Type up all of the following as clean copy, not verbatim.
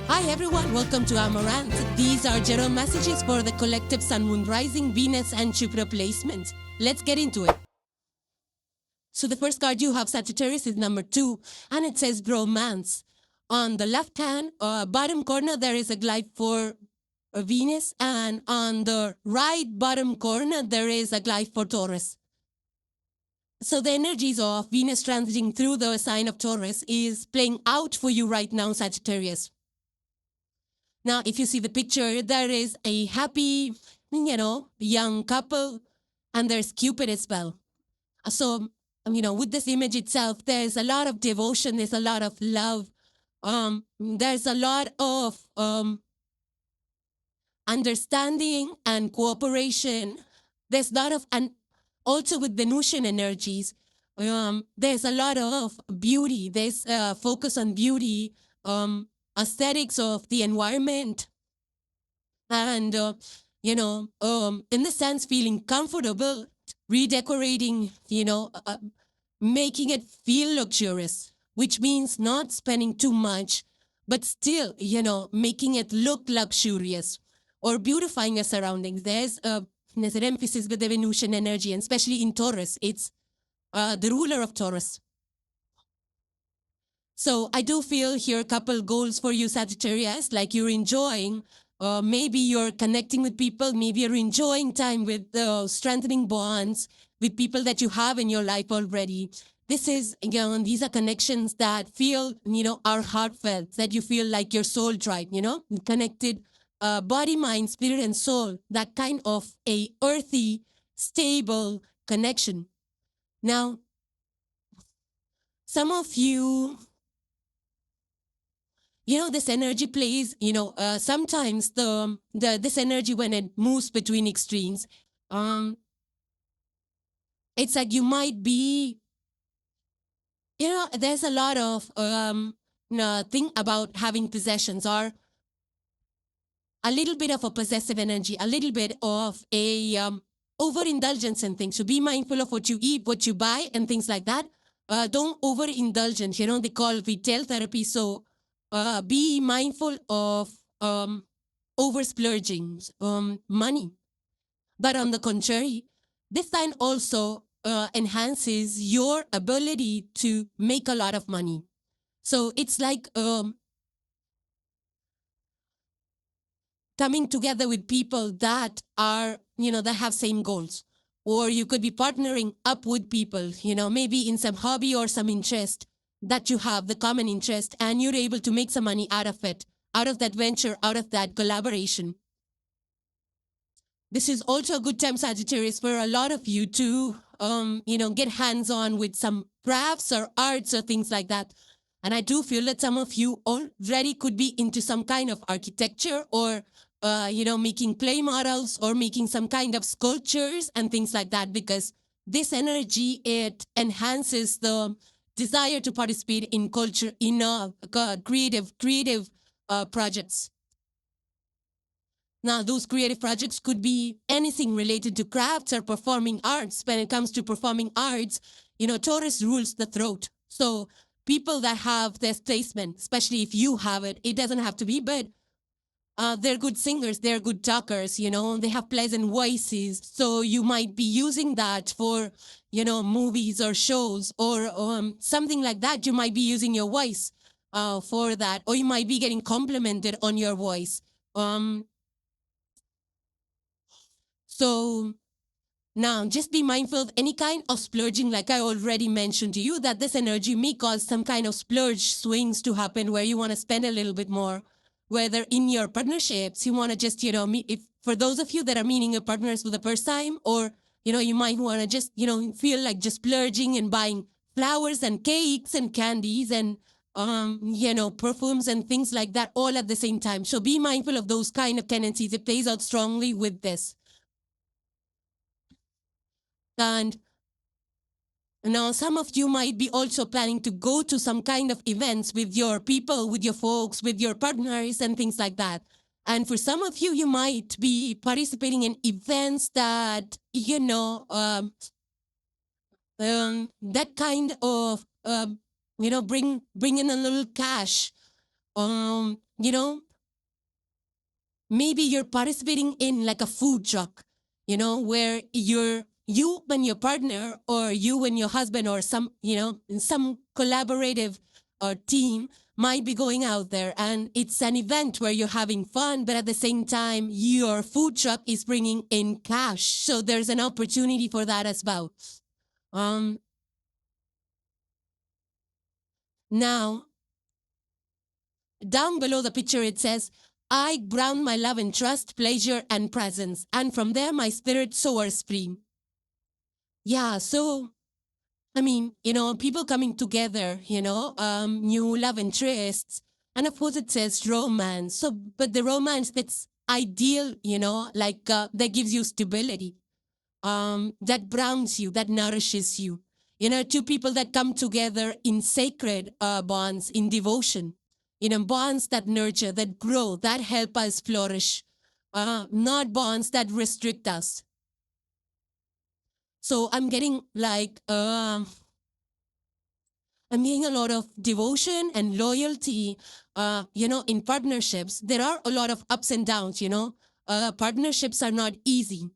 Hi everyone, welcome to Amaranth. These are general messages for the collective Sun, Moon, Rising, Venus and Jupiter placements. Let's get into it. So the first card you have, Sagittarius, is number 2, and it says romance. On the left hand bottom corner, there is a glide for Venus, and on the right bottom corner, there is a glide for Taurus. So the energies of Venus transiting through the sign of Taurus is playing out for you right now, Sagittarius. Now, if you see the picture, there is a happy, young couple, and there's Cupid as well. So, with this image itself, there's a lot of devotion, there's a lot of love, there's a lot of understanding and cooperation. There's a lot of, and also with Venusian energies, there's a lot of beauty. There's focus on beauty, aesthetics of the environment, and in the sense, feeling comfortable, redecorating, making it feel luxurious, which means not spending too much, but still, making it look luxurious or beautifying your surroundings. There's an emphasis with the Venusian energy, and especially in Taurus. It's the ruler of Taurus. So I do feel here a couple goals for you, Sagittarius, like you're enjoying, maybe you're connecting with people, maybe you're enjoying time with strengthening bonds with people that you have in your life already. This is, these are connections that feel, are heartfelt, that you feel like your soul tribe, connected, body, mind, spirit, and soul, that kind of a earthy, stable connection. Now, some of you, this energy plays, sometimes this energy, when it moves between extremes, it's like you might be, there's a lot of thing about having possessions, or a little bit of a possessive energy, a little bit of a overindulgence in things. So be mindful of what you eat, what you buy, and things like that. Don't overindulgence, they call retail therapy. So be mindful of over splurging money. But on the contrary, this sign also enhances your ability to make a lot of money. So it's like coming together with people that are, that have same goals. Or you could be partnering up with people, maybe in some hobby or some interest that you have, the common interest, and you're able to make some money out of it, out of that venture, out of that collaboration. This is also a good time, Sagittarius, for a lot of you to, get hands-on with some crafts or arts or things like that. And I do feel that some of you already could be into some kind of architecture, or, making play models, or making some kind of sculptures and things like that, because this energy, it enhances the desire to participate in culture, in creative projects. Now, those creative projects could be anything related to crafts or performing arts. When it comes to performing arts, Taurus rules the throat. So people that have this placement, especially if you have it, it doesn't have to be, but they're good singers, they're good talkers, they have pleasant voices. So you might be using that for, movies or shows, or something like that. You might be using your voice for that, or you might be getting complimented on your voice. So now just be mindful of any kind of splurging. Like I already mentioned to you, that this energy may cause some kind of splurge swings to happen, where you want to spend a little bit more, whether in your partnerships, you want to just, if for those of you that are meeting your partners for the first time, or, you might want to just, feel like just splurging and buying flowers and cakes and candies and, perfumes and things like that all at the same time. So be mindful of those kind of tendencies. It plays out strongly with this. And now some of you might be also planning to go to some kind of events with your people, with your folks, with your partners and things like that. And for some of you, you might be participating in events that, that kind of, bring in a little cash. you know, maybe you're participating in like a food truck, where you and your partner, or you and your husband, or some, some collaborative or team might be going out there, and it's an event where you're having fun, but at the same time, your food truck is bringing in cash. So there's an opportunity for that as well. Now, down below the picture, it says, I ground my love in trust, pleasure, and presence, and from there my spirit soars free. Yeah, so, I mean, people coming together, new love interests, and of course it says romance. So, but the romance that's ideal, like that gives you stability, that grounds you, that nourishes you. Two people that come together in sacred bonds, in devotion, bonds that nurture, that grow, that help us flourish, not bonds that restrict us. So I'm getting like, I'm getting a lot of devotion and loyalty, in partnerships. There are a lot of ups and downs, partnerships are not easy.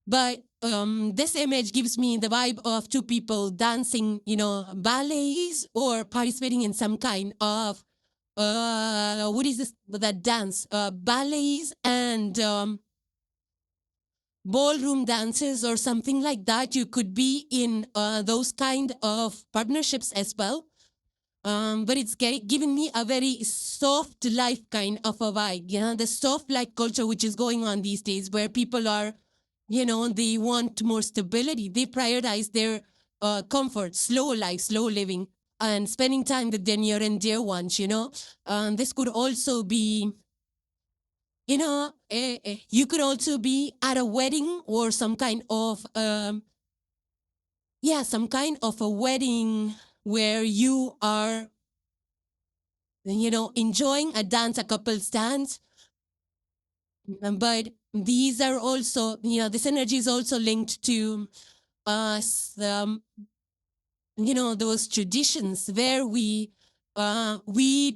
But this image gives me the vibe of two people dancing, ballets, or participating in some kind of, what is this, that dance? Ballets and ballroom dances or something like that. You could be in those kind of partnerships as well. But it's giving me a very soft life kind of a vibe, the soft life culture which is going on these days, where people are, they want more stability. They prioritize their comfort, slow life, slow living, and spending time with their near and dear ones, This could also be, you could also be at a wedding, or some kind of, some kind of a wedding where you are, enjoying a dance, a couple's dance. But these are also, this energy is also linked to us, those traditions where we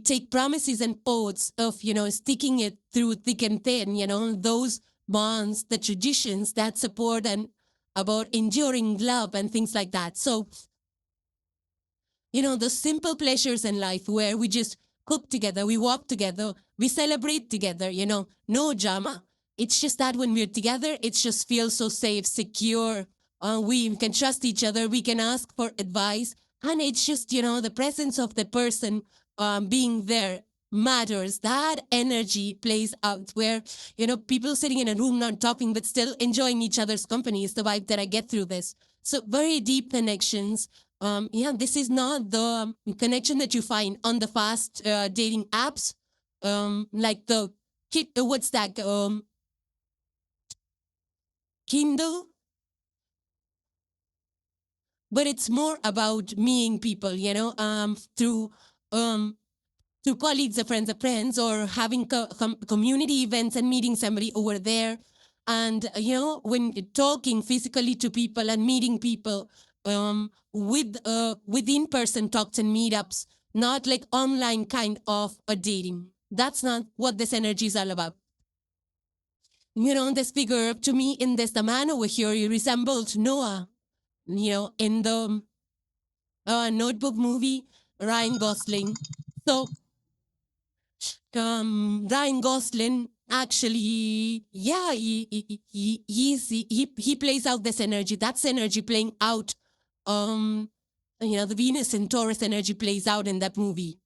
take promises and oaths of, sticking it through thick and thin, those bonds, the traditions that support and about enduring love and things like that. So, the simple pleasures in life where we just cook together, we walk together, we celebrate together, no drama. It's just that when we're together, it just feels so safe, secure. We can trust each other. We can ask for advice. And it's just, the presence of the person being there matters. That energy plays out where, people sitting in a room not talking, but still enjoying each other's company is the vibe that I get through this. So very deep connections. This is not the connection that you find on the fast dating apps, like the what's that? Kindle. But it's more about meeting people, through colleagues, or friends, or having community events and meeting somebody over there. And, when you're talking physically to people and meeting people, with in-person talks and meetups, not like online kind of a dating. That's not what this energy is all about. This figure to me in this, the man over here, he resembled Noah, in the Notebook movie, Ryan Gosling. So, Ryan Gosling actually, yeah, he plays out this energy. That's energy playing out. The Venus and Taurus energy plays out in that movie.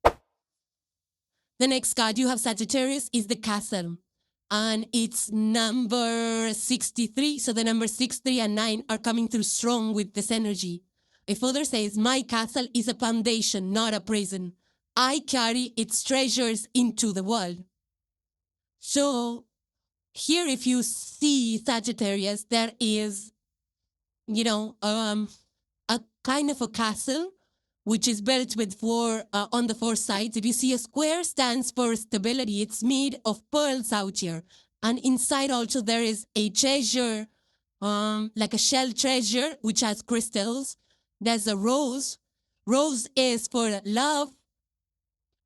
The next card you have, Sagittarius, is the Castle. And it's number 63. So the numbers 6, 3, and 9 are coming through strong with this energy. It further says, my castle is a foundation, not a prison. I carry its treasures into the world. So here, if you see Sagittarius, there is, a kind of a castle, which is built with four, on the four sides. If you see a square, stands for stability. It's made of pearls out here. And inside also there is a treasure, like a shell treasure, which has crystals. There's a rose. Rose is for love.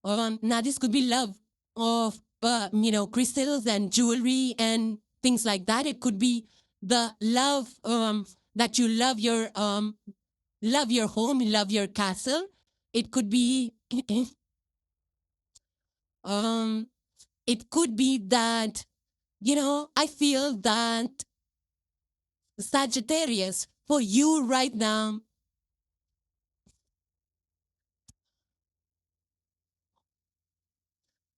Now this could be love of, crystals and jewelry and things like that. It could be the love that you love your home, you love your castle. It could be it could be that, I feel that Sagittarius, for you right now,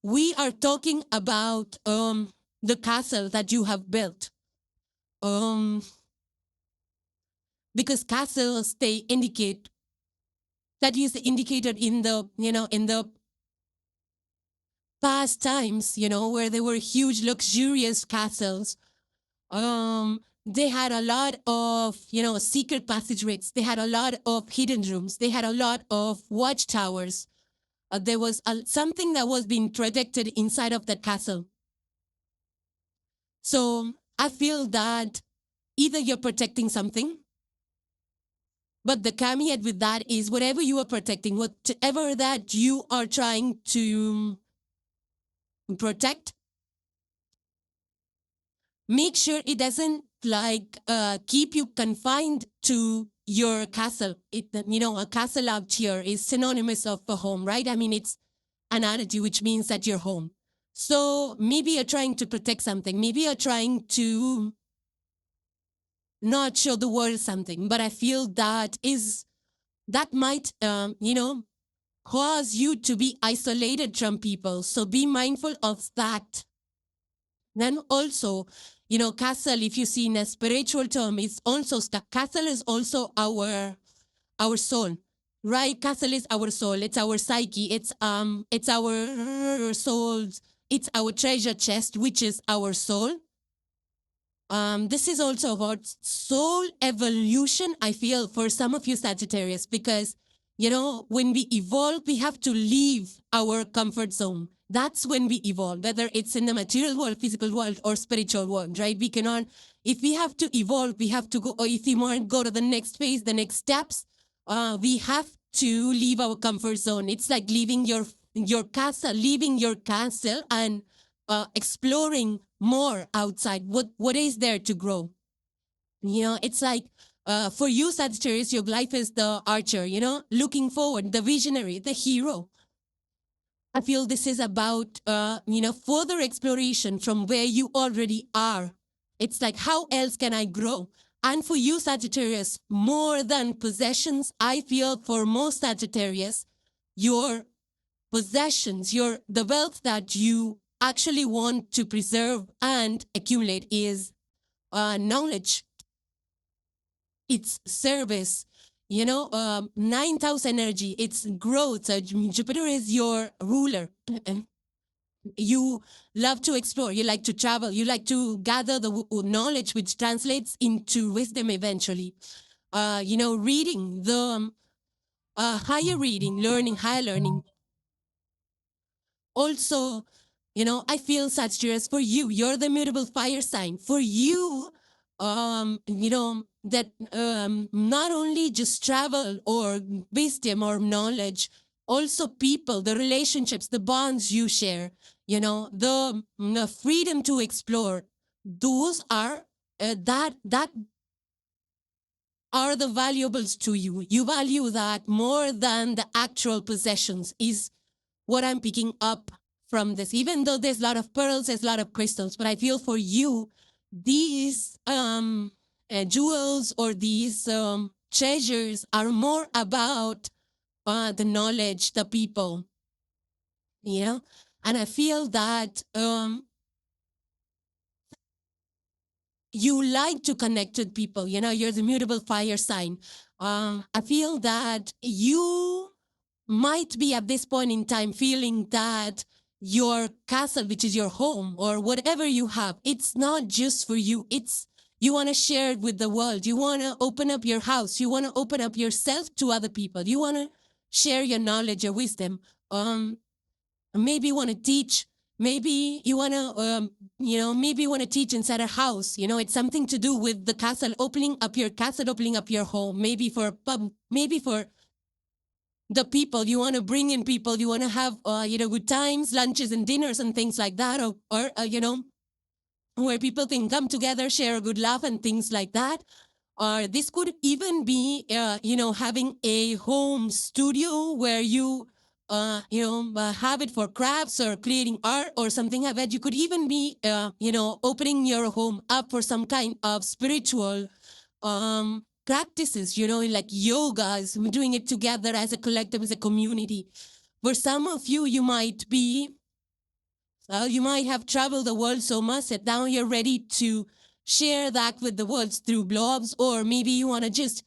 we are talking about the castle that you have built. Because castles, they indicate, that is indicated in the, in the past times, where there were huge luxurious castles. They had a lot of, secret passageways. They had a lot of hidden rooms. They had a lot of watchtowers. There was something that was being protected inside of that castle. So I feel that either you're protecting something, but the caveat with that is whatever you are protecting, whatever that you are trying to protect, make sure it doesn't keep you confined to your castle. A castle out here is synonymous of a home, right? I mean, it's an analogy, which means that you're home. So maybe you're trying to protect something. Maybe you're trying to not show the world something. But I feel that might, cause you to be isolated from people. So be mindful of that. Then also, castle, if you see in a spiritual term, is also castle is also our soul, right? Castle is our soul. It's our psyche. It's our souls. It's our treasure chest, which is our soul. This is also about soul evolution, I feel, for some of you Sagittarius, because, when we evolve, we have to leave our comfort zone. That's when we evolve, whether it's in the material world, physical world, or spiritual world, right? We cannot, if we have to evolve, we have to go, or if we want to go to the next phase, the next steps, we have to leave our comfort zone. It's like leaving your castle, and exploring more outside. What is there to grow? It's like, for you Sagittarius, your life is the archer, looking forward, the visionary, the hero. I feel this is about, further exploration from where you already are. It's like, how else can I grow? And for you Sagittarius, more than possessions, I feel for most Sagittarius, your possessions, the wealth that you actually want to preserve and accumulate is knowledge. It's service, 9th energy, it's growth. Jupiter is your ruler. You love to explore, you like to travel, you like to gather the knowledge which translates into wisdom eventually. Reading, the higher reading, higher learning. Also, I feel Sagittarius, for you, you're the mutable fire sign. For you, that not only just travel or wisdom or knowledge, also people, the relationships, the bonds you share, the freedom to explore, those are that are the valuables to you. You value that more than the actual possessions, is what I'm picking up from this. Even though there's a lot of pearls, there's a lot of crystals, but I feel for you, these jewels or these treasures are more about the knowledge, the people, and I feel that you like to connect with people. You're the mutable fire sign. I feel that you might be at this point in time feeling that your castle, which is your home or whatever you have, it's not just for you. You want to share it with the world. You want to open up your house. You want to open up yourself to other people. You want to share your knowledge, your wisdom. Maybe you want to teach. Maybe you want to, maybe you want to teach inside a house. It's something to do with the castle, opening up your castle, opening up your home. Maybe for the people. You want to bring in people. You want to have, good times, lunches and dinners and things like that. Or where people can come together, share a good laugh and things like that. Or this could even be, having a home studio where you, have it for crafts or creating art or something like that. You could even be, opening your home up for some kind of spiritual practices, like yogas, doing it together as a collective, as a community. For some of you, you might have traveled the world so much that now you're ready to share that with the world through blogs, or maybe you want to just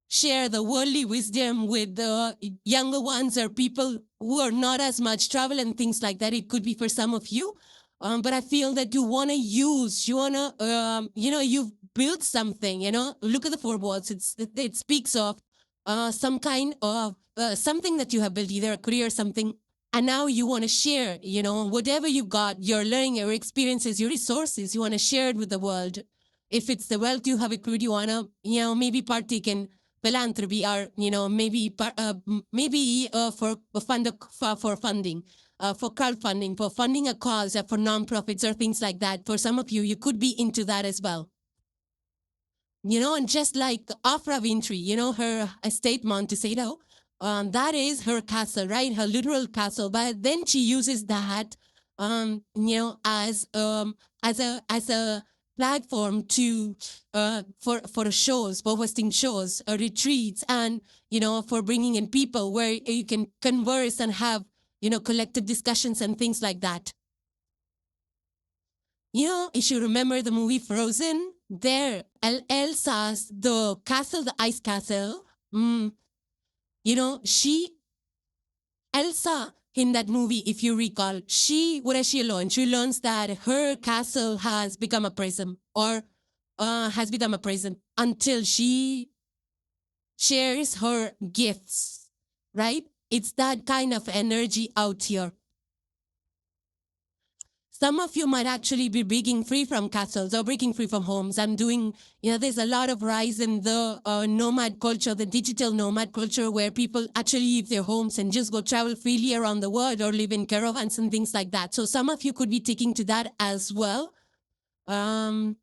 share the worldly wisdom with the younger ones or people who are not as much travel and things like that. It could be for some of you. But I feel that you want to you've built something, look at the four words. It speaks of some kind of something that you have built, either a career or something. And now you want to share, whatever you got, your learning, your experiences, your resources, you want to share it with the world. If it's the wealth you have accrued, you want to, maybe partake in philanthropy, or, maybe for funding, for crowdfunding, for funding a cause, for nonprofits or things like that. For some of you, you could be into that as well. And just like Oprah Winfrey, her estate Montecito, that is her castle, right? Her literal castle. But then she uses that, as a platform to for shows, for hosting shows, retreats, and for bringing in people where you can converse and have collective discussions and things like that. If you remember the movie Frozen, there Elsa's the castle, the ice castle. Elsa in that movie, if you recall, what does she learn? She learns that her castle has become a prison, or has become a prison, until she shares her gifts, right? It's that kind of energy out here. Some of you might actually be breaking free from castles or breaking free from homes and doing, there's a lot of rise in the nomad culture, the digital nomad culture, where people actually leave their homes and just go travel freely around the world or live in caravans and things like that. So some of you could be taking to that as well. But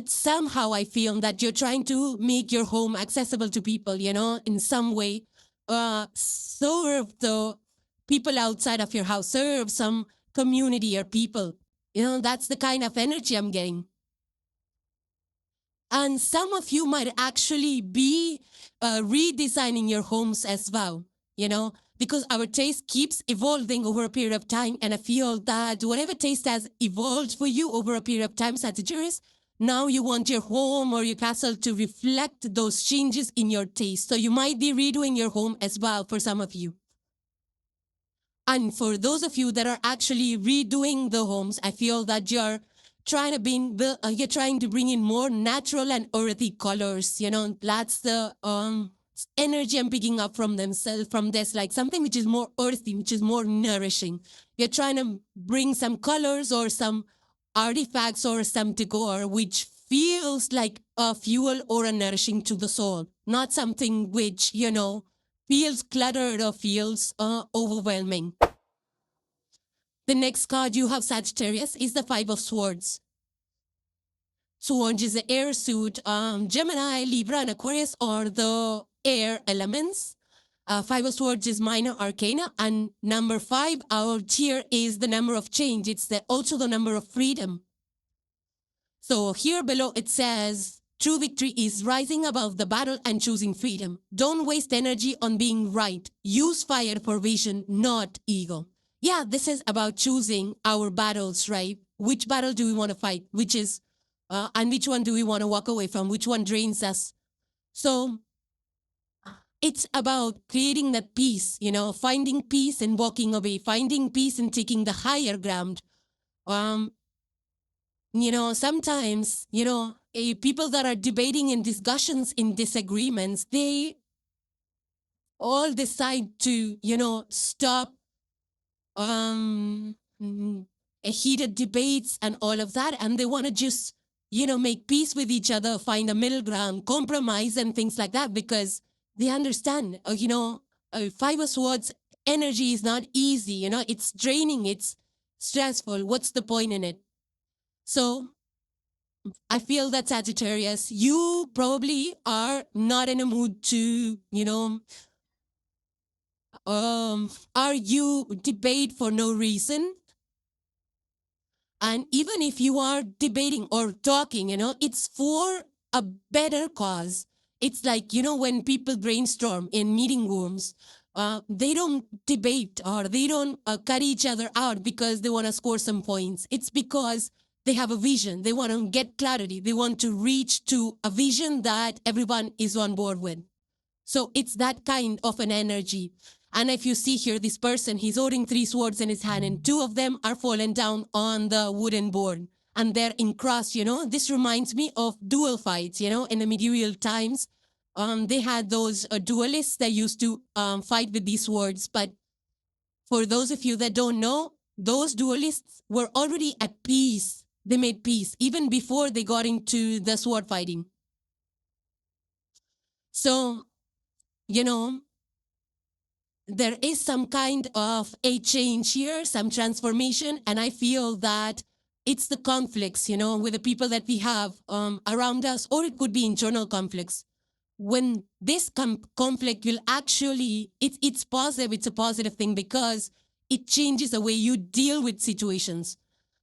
somehow I feel that you're trying to make your home accessible to people, in some way, serve the people outside of your house, serve some community or people. That's the kind of energy I'm getting. And some of you might actually be redesigning your homes as well, because our taste keeps evolving over a period of time. And I feel that whatever taste has evolved for you over a period of time, Sagittarius, now you want your home or your castle to reflect those changes in your taste. So you might be redoing your home as well for some of you. And for those of you that are actually redoing the homes, I feel that you're trying to bring in more natural and earthy colors. That's the energy I'm picking up from this, like something which is more earthy, which is more nourishing. You're trying to bring some colors or some artifacts or some decor which feels like a fuel or a nourishing to the soul, not something which, feels cluttered or feels overwhelming. The next card you have, Sagittarius, is the Five of Swords. Swords is the air suit. Gemini, Libra, and Aquarius are the air elements. Five of Swords is minor arcana, and number 5 out here is the number of change. It's also the number of freedom. So here below it says, true victory is rising above the battle and choosing freedom. Don't waste energy on being right. Use fire for vision, not ego. Yeah, this is about choosing our battles, right? Which battle do we want to fight? And which one do we want to walk away from? Which one drains us? So it's about creating that peace, finding peace and walking away, finding peace and taking the higher ground. Sometimes, people that are debating in discussions, in disagreements, they all decide to, stop heated debates and all of that. And they want to just, make peace with each other, find a middle ground, compromise and things like that, because they understand, Five of Swords energy is not easy, it's draining, it's stressful. What's the point in it? So I feel that Sagittarius, you probably are not in a mood to, argue, debate for no reason. And even if you are debating or talking, it's for a better cause. It's like, when people brainstorm in meeting rooms, they don't debate or they don't cut each other out because they want to score some points. It's because they have a vision. They want to get clarity. They want to reach to a vision that everyone is on board with. So it's that kind of an energy. And if you see here, this person, he's holding 3 swords in his hand, and 2 of them are fallen down on the wooden board. And they're in cross, This reminds me of duel fights, in the medieval times. They had those duelists that used to fight with these swords. But for those of you that don't know, those duelists were already at peace. They made peace even before they got into the sword fighting. So, there is some kind of a change here, some transformation, and I feel that it's the conflicts, with the people that we have around us, or it could be internal conflicts. When this conflict will actually, it's positive, it's a positive thing because it changes the way you deal with situations.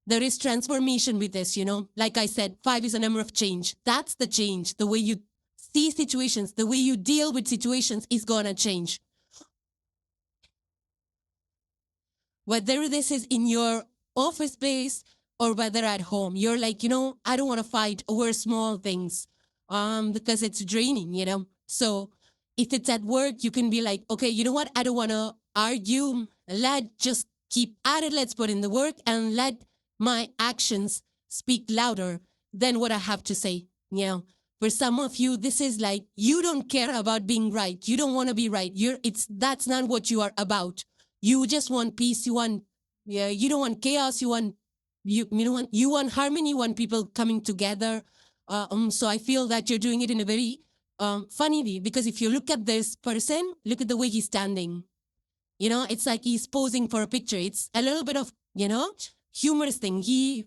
There is transformation with this, Like I said, 5 is a number of change. That's the change. The way you see situations, the way you deal with situations is going to change. Whether this is in your office space or whether at home, you're like, I don't want to fight over small things because it's draining, So if it's at work, you can be like, okay, you know what? I don't want to argue. Let's just keep at it. Let's put in the work and let my actions speak louder than what I have to say. For some of you, this is like, you don't care about being right. You don't want to be right. That's not what you are about. You just want peace. You don't want chaos. You want harmony. You want people coming together. So I feel that you're doing it in a very funny way, because if you look at this person, look at the way he's standing. It's like he's posing for a picture. It's a little bit of, humorous thing. He's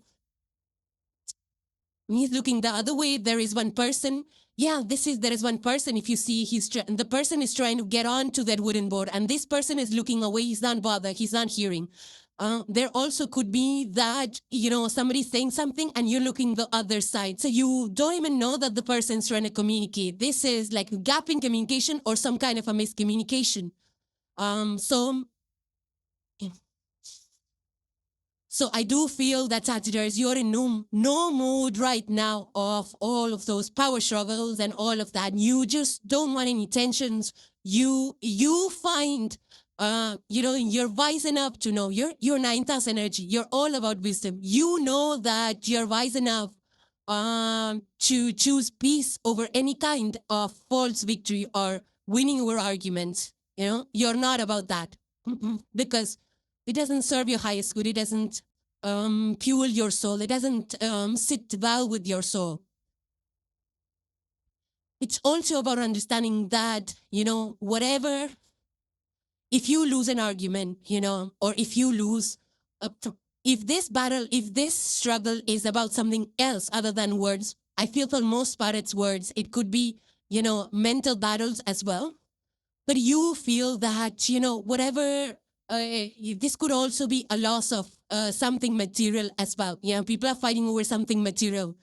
looking the other way. There is one person. Yeah, there is one person. If you see, the person is trying to get onto that wooden board, and this person is looking away. He's not bothered. He's not hearing. There also could be that, somebody's saying something and you're looking the other side. So you don't even know that the person's trying to communicate. This is like a gap in communication or some kind of a miscommunication. So I do feel that Sagittarius, you're in no mood right now of all of those power struggles and all of that. You just don't want any tensions. You find, you're wise enough to know you're 9th house energy. You're all about wisdom. You know that you're wise enough to choose peace over any kind of false victory or winning over arguments. You're not about that because it doesn't serve your highest good. It doesn't fuel your soul. It doesn't sit well with your soul. It's also about understanding that, whatever, if you lose an argument, or if you lose, if this struggle is about something else other than words, I feel for most part it's words. It could be, mental battles as well. But you feel that, whatever, this could also be a loss of something material as well. People are fighting over something material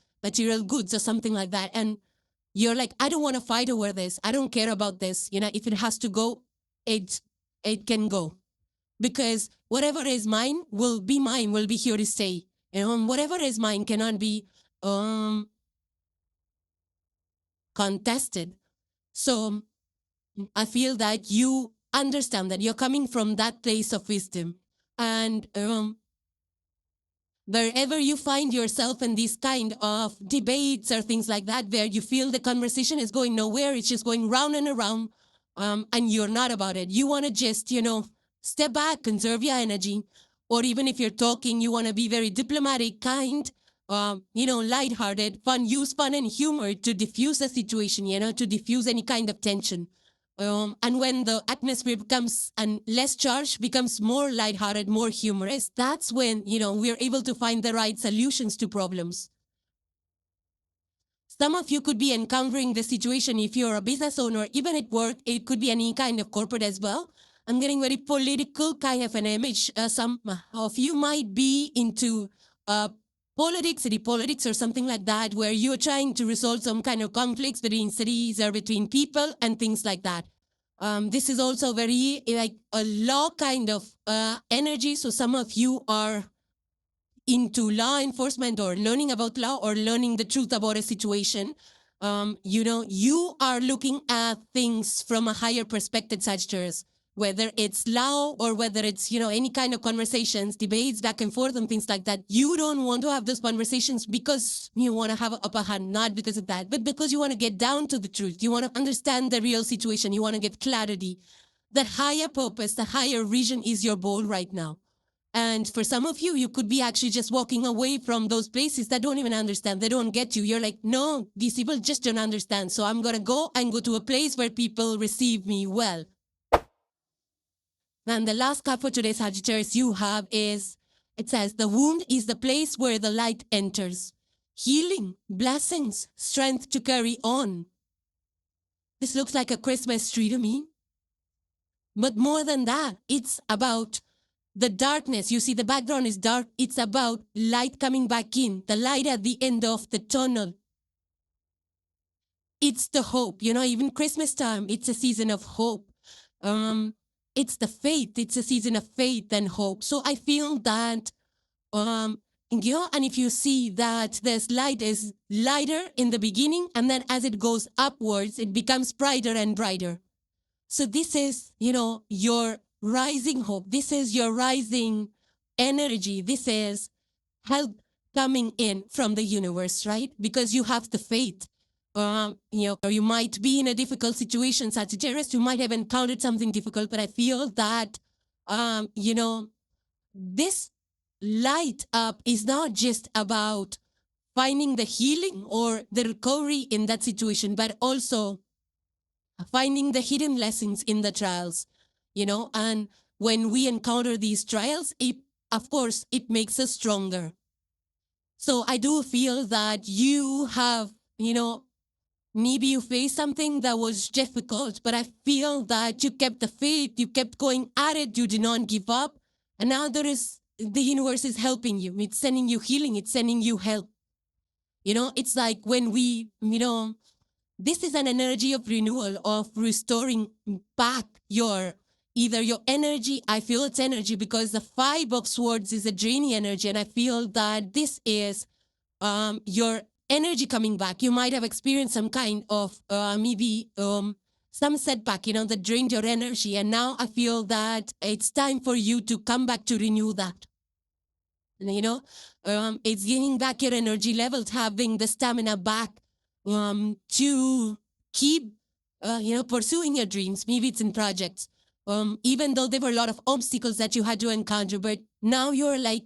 goods or something like that. And you're like, I don't want to fight over this. I don't care about this. If it has to go, it can go. Because whatever is mine, will be here to stay. Whatever is mine cannot be contested. So I feel that you understand that you're coming from that place of wisdom. And wherever you find yourself in these kind of debates or things like that, where you feel the conversation is going nowhere, it's just going round and around, and you're not about it. You want to just, step back, conserve your energy. Or even if you're talking, you want to be very diplomatic, kind, lighthearted, fun, use fun and humor to diffuse the situation, to diffuse any kind of tension. And when the atmosphere becomes less charged, becomes more lighthearted, more humorous, that's when, we're able to find the right solutions to problems. Some of you could be encountering the situation if you're a business owner, even at work. It could be any kind of corporate as well. I'm getting very political kind of an image. Some of you might be into politics, city politics or something like that, where you're trying to resolve some kind of conflicts between cities or between people and things like that. This is also very like a law kind of energy. So some of you are into law enforcement or learning about law or learning the truth about a situation. You are looking at things from a higher perspective, Sagittarius, whether it's law or whether it's, any kind of conversations, debates back and forth and things like that. You don't want to have those conversations because you want to have an upper hand, not because of that, but because you want to get down to the truth. You want to understand the real situation. You want to get clarity. That higher purpose, the higher vision is your goal right now. And for some of you, you could be actually just walking away from those places that don't even understand. They don't get you. You're like, no, these people just don't understand. So I'm going to go and go to a place where people receive me well. And the last card for today, Sagittarius, you have is, it says, the wound is the place where the light enters. Healing, blessings, strength to carry on. This looks like a Christmas tree to me. But more than that, it's about the darkness. You see, the background is dark. It's about light coming back in, the light at the end of the tunnel. It's the hope. Even Christmas time, it's a season of hope. It's the faith. It's a season of faith and hope. So I feel that, and if you see that this light is lighter in the beginning, and then as it goes upwards, it becomes brighter and brighter. So this is, your rising hope. This is your rising energy. This is help coming in from the universe, right? Because you have the faith. Or you might be in a difficult situation, Sagittarius. You might have encountered something difficult, but I feel that, this light up is not just about finding the healing or the recovery in that situation, but also finding the hidden lessons in the trials, and when we encounter these trials, of course, it makes us stronger. So I do feel that you have, maybe you faced something that was difficult, but I feel that you kept the faith, you kept going at it, you did not give up. And now the universe is helping you. It's sending you healing. It's sending you help. It's like when we, this is an energy of renewal, of restoring back either your energy. I feel it's energy because the 5 of Swords is a draining energy. And I feel that this is your energy coming back. You might have experienced some kind of maybe some setback, that drained your energy. And now I feel that it's time for you to come back to renew that. It's gaining back your energy levels, having the stamina back to keep, pursuing your dreams. Maybe it's in projects. Even though there were a lot of obstacles that you had to encounter, but now you're like,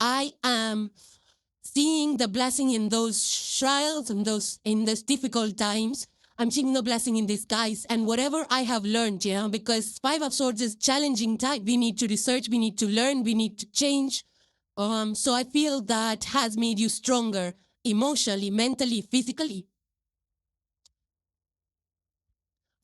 I am seeing the blessing in those trials and in those difficult times. I'm seeing the blessing in disguise and whatever I have learned, because 5 of Swords is challenging type. We need to research, we need to learn, we need to change. So I feel that has made you stronger emotionally, mentally, physically.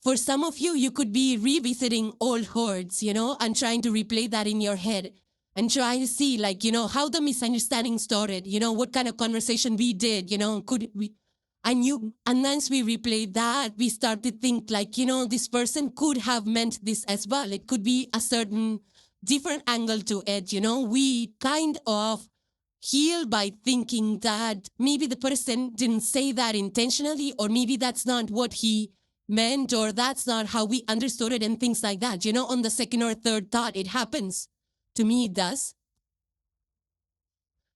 For some of you, you could be revisiting old hurts, and trying to replay that in your head and trying to see, how the misunderstanding started, what kind of conversation we did, could we, and once we replay that, we start to think this person could have meant this as well. It could be a certain different angle to it, we kind of heal by thinking that maybe the person didn't say that intentionally, or maybe that's not what he meant, or that's not how we understood it, and things like that. On the second or third thought, it happens. To me, it does.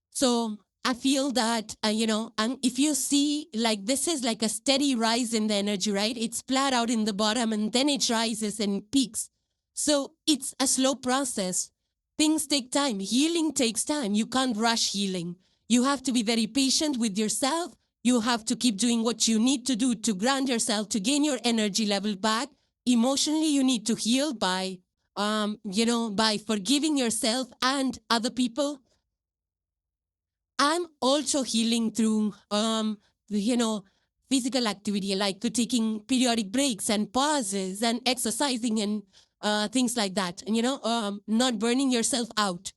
So I feel that, and if you see, this is like a steady rise in the energy, right? It's flat out in the bottom, and then it rises and peaks. So it's a slow process. Things take time. Healing takes time. You can't rush healing. You have to be very patient with yourself. You have to keep doing what you need to do to ground yourself, to gain your energy level back, emotionally you need to heal by, by forgiving yourself and other people. I'm also healing through, physical activity, like taking periodic breaks and pauses and exercising and things like that. And, not burning yourself out.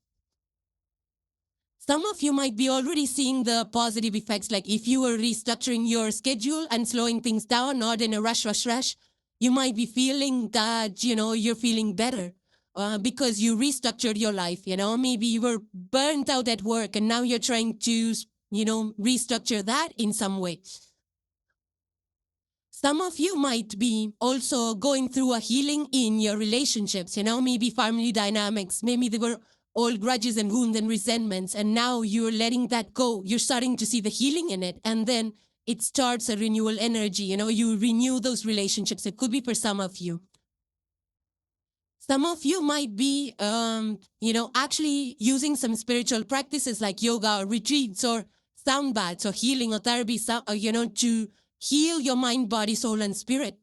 Some of you might be already seeing the positive effects, like if you were restructuring your schedule and slowing things down, not in a rush, you might be feeling that, you're feeling better because you restructured your life. Maybe you were burnt out at work and now you're trying to, restructure that in some way. Some of you might be also going through a healing in your relationships, maybe family dynamics. Maybe there were old grudges and wounds and resentments, and now you're letting that go. You're starting to see the healing in it, and then it starts a renewal energy. You renew those relationships. It could be for some of you. Some of you might be, actually using some spiritual practices like yoga or retreats or sound baths or healing or therapy, to heal your mind, body, soul, and spirit.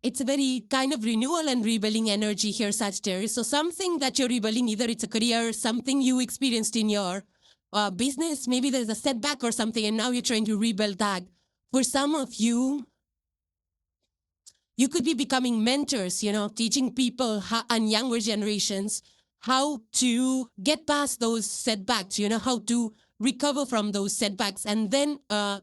It's a very kind of renewal and rebuilding energy here, Sagittarius. So something that you're rebuilding, either it's a career, something you experienced in your business, maybe there's a setback or something, and now you're trying to rebuild that. For some of you, you could be becoming mentors, teaching people and younger generations how to get past those setbacks, how to recover from those setbacks and then,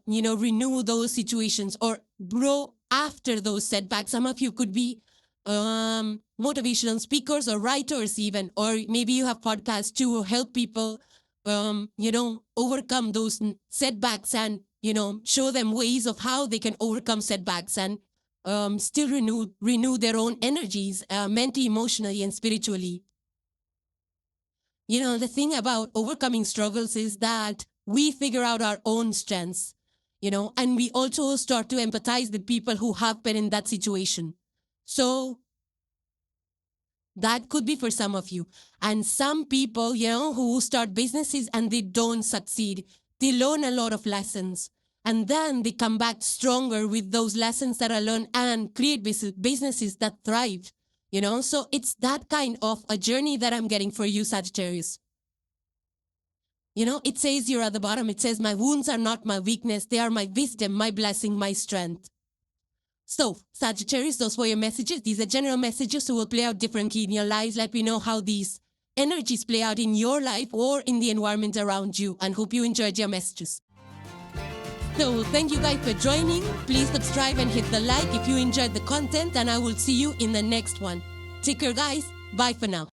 renew those situations or grow after those setbacks. Some of you could be motivational speakers or writers even, or maybe you have podcasts to help people, overcome those setbacks and, show them ways of how they can overcome setbacks and still renew their own energies, mentally, emotionally, and spiritually. The thing about overcoming struggles is that we figure out our own strengths, and we also start to empathize with people who have been in that situation. So that could be for some of you. And some people, who start businesses and they don't succeed, they learn a lot of lessons. And then they come back stronger with those lessons that are learned and create businesses that thrive. So it's that kind of a journey that I'm getting for you, Sagittarius. It says here at the bottom, it says, my wounds are not my weakness. They are my wisdom, my blessing, my strength. So, Sagittarius, those were your messages. These are general messages who will play out differently in your lives. Let me know how these energies play out in your life or in the environment around you, and hope you enjoyed your messages. So thank you guys for joining. Please subscribe and hit the like if you enjoyed the content, and I will see you in the next one. Take care, guys. Bye for now.